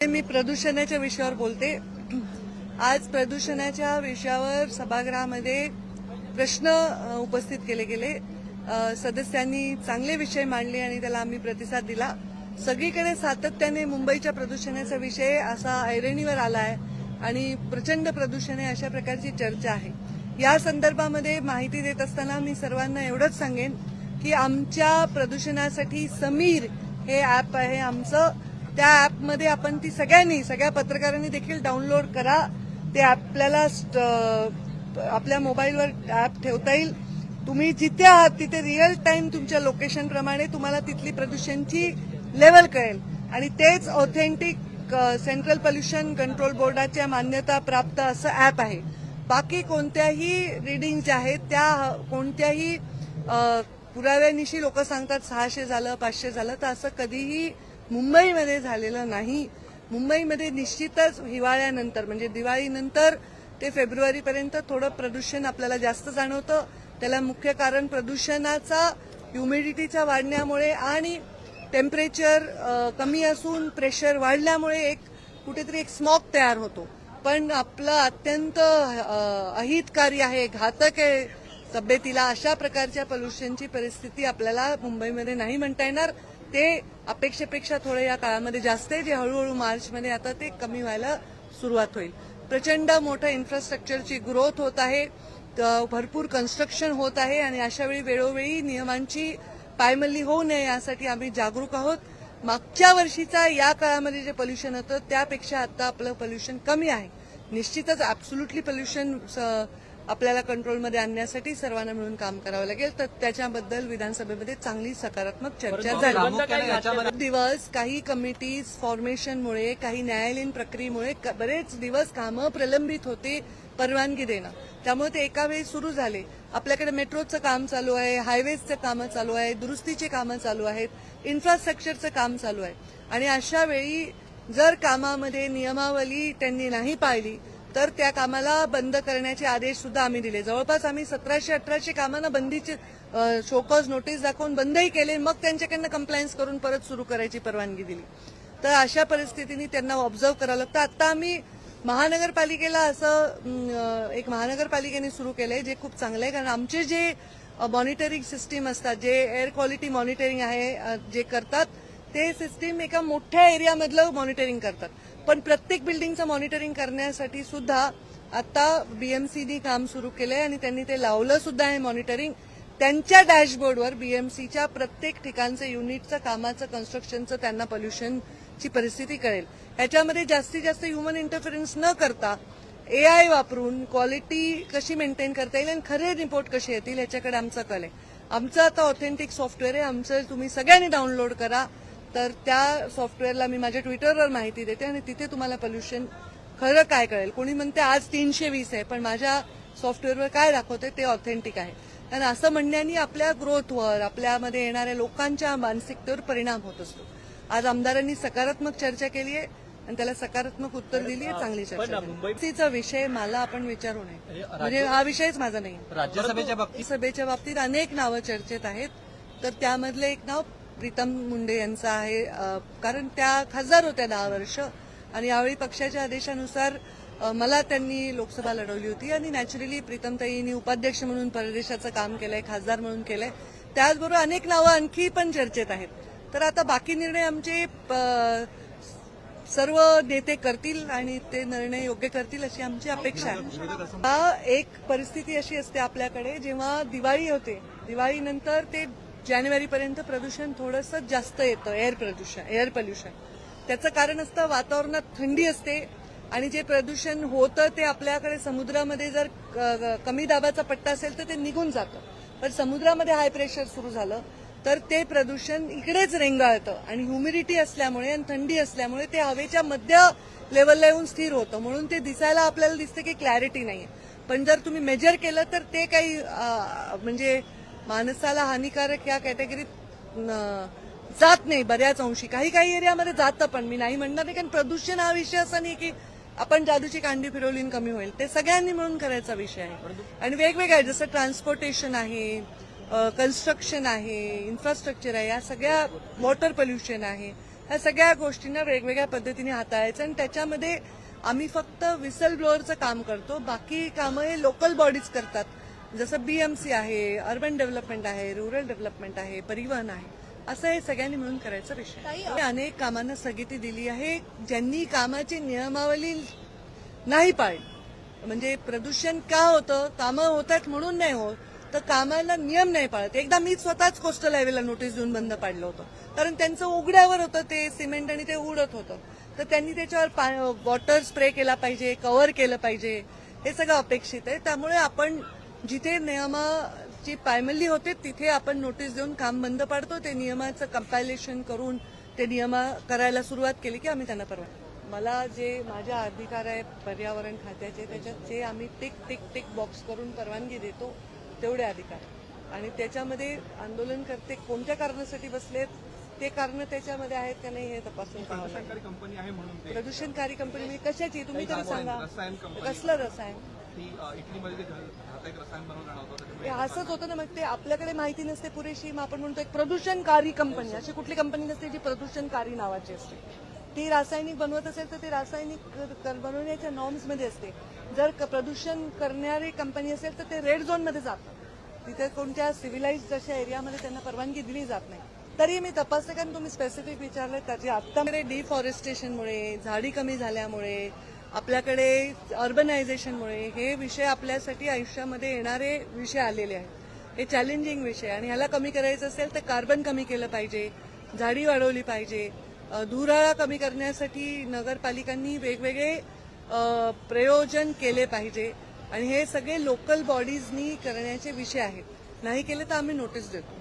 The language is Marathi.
मी प्रदूषणाच्या विषयावर बोलते। आज प्रदूषणाच्या विषयावर सभागृहामध्ये प्रश्न उपस्थित केले गेले। सदस्यांनी चांगले विषय मांडले आणि त्याला आम्ही प्रतिसाद दिला। सगळीकडे सातत्याने मुंबईच्या प्रदूषणाचा विषय असा ऐरणीवर आला आहे आणि प्रचंड प्रदूषण आहे अशा प्रकारची चर्चा आहे। या संदर्भामध्ये माहिती देत असताना मी सर्वांना एवढंच सांगेन की आमच्या प्रदूषणासाठी समीर हे ॲप आहे आमचं। त्या ॲपमध्ये आपण ती सगळ्या पत्रकारांनी देखील डाउनलोड करा। ते आपल्याला आपल्या मोबाईलवर ॲप ठेवता येईल। तुम्ही जिथे आहात तिथे रिअल टाइम तुमच्या लोकेशन प्रमाणे तुम्हाला तिथली प्रदूषणची लेवल कळेल आणि तेच ऑथेंटिक सेंट्रल पोल्युशन कंट्रोल बोर्डाच्या मान्यता प्राप्त असं ॲप आहे। बाकी कोणत्याही रीडिंग ज्या आहेत त्या कोणत्याही पुराव्यानिशी लोक सांगतात 600 झालं 500 झालं, तर असं कधीही मुंबईमध्ये झालेलं नाही। मुंबईमध्ये निश्चितच हिवाळ्यानंतर म्हणजे दिवाळीनंतर ते फेब्रुवारीपर्यंत थोडं प्रदूषण आपल्याला जास्त जाणवतं। त्याला मुख्य कारण प्रदूषणाचा ह्युमिडिटीचा वाढण्यामुळे आणि टेम्परेचर कमी असून प्रेशर वाढल्यामुळे एक कुठेतरी एक स्मॉग तयार होतो। पण आपलं अत्यंत अहितकारी आहे, घातक आहे तब्येतीला। अशा प्रकारच्या पोल्युशनची परिस्थिती आपल्याला मुंबईमध्ये नाही म्हणता येणार। ते अपेक्षेपेक्षा थोडं या काळामध्ये जास्त आहे, जे हळूहळू मार्चमध्ये आता ते कमी व्हायला सुरुवात होईल। प्रचंड मोठं इन्फ्रास्ट्रक्चरची ग्रोथ होत आहे, भरपूर कन्स्ट्रक्शन होत आहे आणि अशावेळी वेळोवेळी नियमांची पायमल्ली होऊ नये यासाठी आम्ही जागरूक आहोत। मागच्या वर्षीचा या काळामध्ये जे पोल्युशन होतं त्यापेक्षा आता आपलं पोल्युशन कमी आहे। निश्चितच ॲब्सोल्युटली पोल्युशन आपल्याला कंट्रोलमध्ये आणण्यासाठी सर्वांना मिळून काम करावं लागेल। तर त्याच्याबद्दल विधानसभेमध्ये चांगली सकारात्मक चर्चा झाली। दिवस काही कमिटीज फॉर्मेशनमुळे काही न्यायालयीन प्रक्रियेमुळे बरेच दिवस कामं प्रलंबित होते परवानगी देणं, त्यामुळे ते एका वेळी सुरू झाले। आपल्याकडे मेट्रोचं काम चालू आहे, हायवेजचं कामं चालू आहे, दुरुस्तीची कामं चालू आहेत, इन्फ्रास्ट्रक्चरचं काम चालू आहे आणि अशा वेळी जर कामामध्ये नियमावली त्यांनी नाही पाळली तर त्या कामाला बंद करण्याचे आदेश सुद्धा आम्ही दिले। जवळपास आम्ही 1700-1800 कामांना बंदीचे शोकॉज नोटीस दाखवून बंदही केले, मग त्यांच्याकडनं कंप्लायन्स करून परत सुरू करायची परवानगी दिली। तर अशा परिस्थितीने त्यांना ऑब्झर्व्ह करावं लागतं। आता आम्ही महानगरपालिकेला असं एक महानगरपालिकेने सुरू केलंय जे खूप चांगलं आहे, कारण आमचे जे मॉनिटरिंग सिस्टीम असतात, जे एअर क्वालिटी मॉनिटरिंग आहे जे करतात, ते सिस्टीम एका मोठ्या एरियामधलं मॉनिटरिंग करतात। पण प्रत्येक बिल्डिंगचं मॉनिटरिंग करण्यासाठी सुद्धा आता बीएमसीनी काम सुरू केलंय आणि त्यांनी ते लावलं सुद्धा आहे मॉनिटरिंग। त्यांच्या डॅशबोर्डवर बीएमसीच्या प्रत्येक ठिकाणचं युनिटचं कामाचं कन्स्ट्रक्शनचं त्यांना पोल्युशनची परिस्थिती कळेल। ह्याच्यामध्ये जास्तीत जास्त ह्युमन इंटरफरन्स न करता एआय वापरून क्वालिटी कशी मेंटेन करता येईल आणि खरे रिपोर्ट कसे येतील याच्याकडे आमचा कल आहे। आमचं आता ऑथेंटिक सॉफ्टवेअर आहे, आमचं तुम्ही सगळ्यांनी डाउनलोड करा। तर त्या सॉफ्टवेअरला मी माझ्या ट्विटरवर माहिती देते आणि तिथे तुम्हाला पोल्युशन खरं काय कळेल। कोणी म्हणते आज 320 आहे, पण माझ्या सॉफ्टवेअरवर काय दाखवते ते ऑथेंटिक आहे। आणि असं म्हणण्याने आपल्या ग्रोथवर आपल्यामध्ये येणाऱ्या लोकांच्या मानसिकतेवर परिणाम होत असतो। आज आमदारांनी सकारात्मक चर्चा केली आहे आणि त्याला सकारात्मक उत्तर दिली आहे, चांगली चर्चा। मुंबईचा विषय मला आपण विचारू नये, म्हणजे हा विषयच माझा नाही। राज्यसभेच्या बाबतीत अनेक नावं चर्चेत आहेत, तर त्यामधलं एक नाव प्रीतम मुंडे यांचं आहे, कारण त्या खासदार होत्या 10 वर्ष आणि यावेळी पक्षाच्या आदेशानुसार मला त्यांनी लोकसभा लढवली होती आणि नॅचरली प्रीतमताईंनी उपाध्यक्ष म्हणून परदेशाचं काम केलंय, खासदार म्हणून केलंय। त्याचबरोबर अनेक नावं आणखी पण चर्चेत आहेत। तर आता बाकी निर्णय आमचे सर्व नेते करतील आणि ते निर्णय योग्य करतील अशी आमची अपेक्षा आहे। एक परिस्थिती अशी असते आपल्याकडे, जेव्हा दिवाळी होते, दिवाळीनंतर ते जानेवारीपर्यंत प्रदूषण थोडंसं जास्त येतं, एअर पोल्युशन। त्याचं कारण असतं वातावरणात थंडी असते आणि जे प्रदूषण होतं ते आपल्याकडे समुद्रामध्ये जर कमी दाबाचा पट्टा असेल तर ते निघून जातं, पण समुद्रामध्ये हाय प्रेशर सुरू झालं तर ते प्रदूषण इकडेच रेंगाळतं आणि ह्युमिडिटी असल्यामुळे आणि थंडी असल्यामुळे ते हवेच्या मध्य लेवलला येऊन स्थिर होतं, म्हणून ते दिसायला आपल्याला दिसते की क्लॅरिटी नाहीये। पण जर तुम्ही मेजर केलं तर ते काही म्हणजे माणसाला हानिकारक या कॅटेगरीत जात नाही बऱ्याच अंशी। काही एरियामध्ये जातं, पण मी नाही म्हणणार नाही, कारण प्रदूषण हा विषय असा नाही की आपण जादूची कांडी फिरवली कमी होईल। ते सगळ्यांनी मिळून करायचा विषय आहे आणि वेगवेगळं आहे, जसं ट्रान्सपोर्टेशन आहे, कन्स्ट्रक्शन आहे, इन्फ्रास्ट्रक्चर आहे, या सगळ्या वॉटर पोल्युशन आहे, ह्या सगळ्या गोष्टींना वेगवेगळ्या पद्धतीने हाताळायचं आणि त्याच्यामध्ये आम्ही फक्त विसल ब्लोअरचं काम करतो, बाकी कामं हे लोकल बॉडीज करतात. जसं बीएमसी आहे, अर्बन डेव्हलपमेंट आहे, रुरल डेव्हलपमेंट आहे, परिवहन आहे, असं हे सगळ्यांनी मिळून करायचा विषय. अनेक कामांना स्थगिती दिली आहे. ज्यांनी कामाची नियमावली नाही पाळली, म्हणजे प्रदूषण का होतं, कामं होतात म्हणून नाही होत, तर कामाला नियम नाही पाळत. एकदा मी स्वतःच कोस्टल हायवेला नोटीस देऊन बंद पाडलं होतं, कारण त्यांचं उघड्यावर होतं ते सिमेंट आणि ते उडत होतं. तर त्यांनी त्याच्यावर वॉटर स्प्रे केला पाहिजे, कव्हर केलं पाहिजे, हे सगळं अपेक्षित आहे. त्यामुळे आपण जिथे नियमाची पायमल्ली होते तिथे आपण नोटीस देऊन काम बंद पाडतो. ते नियमाचं कंपायलेशन करून ते नियम करायला सुरुवात केली की आम्ही त्यांना परवानगी. मला जे माझ्या अधिकार आहे पर्यावरण खात्याचे, त्याच्यात जे आम्ही टिक टिक टिक बॉक्स करून परवानगी देतो तेवढे अधिकार, आणि त्याच्यामध्ये आंदोलनकर्ते कोणत्या कारणासाठी बसलेत, ते कारण त्याच्यामध्ये आहेत का नाही हे तपासून पाहावं लागेल. प्रदूषणकारी कंपनी म्हणजे कशाची, तुम्ही तरी सांगा. कसलं रसायन? हे असंच होतं ना, मग ते आपल्याकडे माहिती नसते पुरेशी, मग आपण म्हणतो एक प्रदूषणकारी कंपनी. अशी कुठली कंपनी नसते जी प्रदूषणकारी नावाची असते. ती रासायनिक बनवत असेल तर ते रासायनिक बनवण्याच्या नॉर्म्समध्ये असते. जर प्रदूषण करणारी कंपनी असेल तर ते रेड झोनमध्ये जातात. तिथे कोणत्या सिव्हिलाइज्ड अशा एरियामध्ये त्यांना परवानगी दिली जात नाही. तरी मी तपासते, कारण तुम्ही स्पेसिफिक विचारलं त्याची. आत्ताकडे डिफॉरेस्टेशनमुळे, झाडी कमी झाल्यामुळे, आपल्याकडे अर्बनायझेशनमुळे हे विषय आपल्यासाठी आयुष्यामध्ये येणारे विषय आलेले आहेत. हे चॅलेंजिंग विषय, आणि ह्याला कमी करायचं असेल तर कार्बन कमी केलं पाहिजे, झाडी वाढवली पाहिजे, धुराळा कमी करण्यासाठी नगरपालिकांनी वेगवेगळे प्रयोजन केले पाहिजे, आणि हे सगळे लोकल बॉडीजनी करण्याचे विषय आहेत. नाही केले तर आम्ही नोटीस देतो.